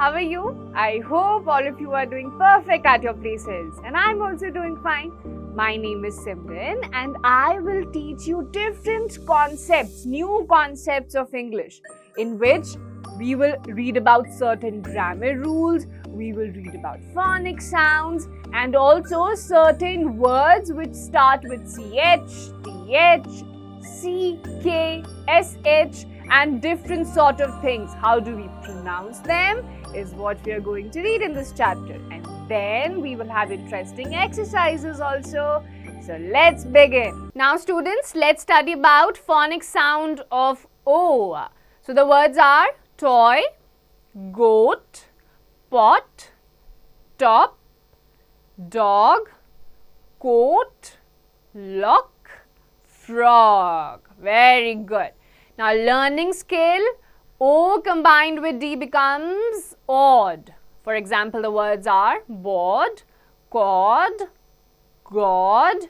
how are you? I hope all of you are doing perfect at your places, and I'm also doing fine. My name is Simran and I will teach you different concepts, new concepts of English, in which we will read about certain grammar rules, we will read about phonic sounds, and also certain words which start with CH, TH, CK, SH, and different sort of things. How do we pronounce them is what we are going to read in this chapter. And then we will have interesting exercises also. So let's begin. Now students, let's study about phonic sound of O. So the words are toy, goat, pot, top, dog, coat, lock, frog. Very good. Now learning scale, O combined with D becomes odd. For example, the words are board, cod, god,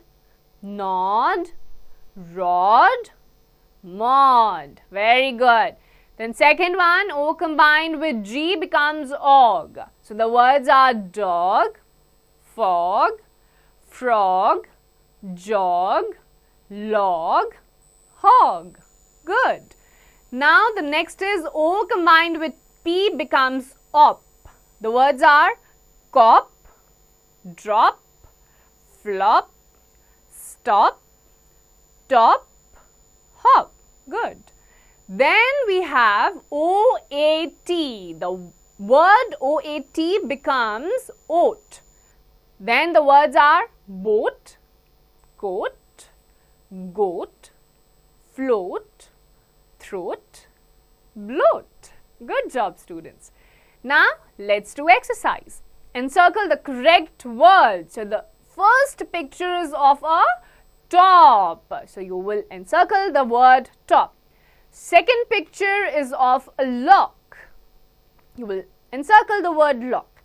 nod, rod, mod. Very good. Then second one, O combined with G becomes og. So the words are dog, fog, frog, jog, log, hog. Good. Now the next is O combined with P becomes op. The words are cop, drop, flop, stop, top, hop. Good. Then we have OAT. The word OAT becomes oat. Then the words are boat, coat, goat, float, throat, bloat. Good job, students. Now, let's do exercise. Encircle the correct word. So, the first picture is of a top. So, you will encircle the word top. Second picture is of a lock. You will encircle the word lock.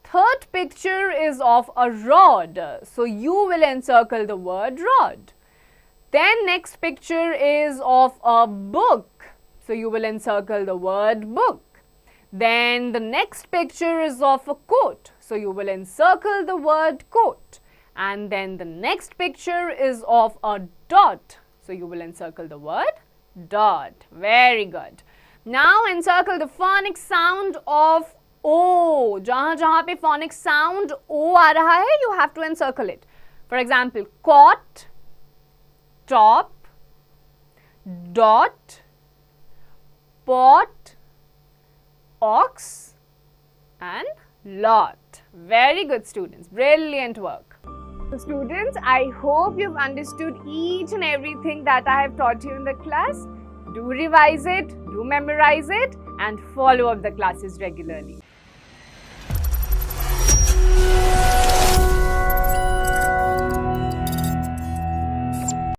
Third picture is of a rod. So, you will encircle the word rod. Then next picture is of a book. So you will encircle the word book. Then the next picture is of a coat. So you will encircle the word coat. And then the next picture is of a dot. So you will encircle the word dot. Very good. Now encircle the phonic sound of O. जहाँ पे phonic sound O आ रहा है, you have to encircle it. For example, cot, top, dot, pot, ox, and lot. Very good, students. Brilliant work. So students, I hope you've understood each and everything that I have taught you in the class. Do revise it, do memorize it, and follow up the classes regularly.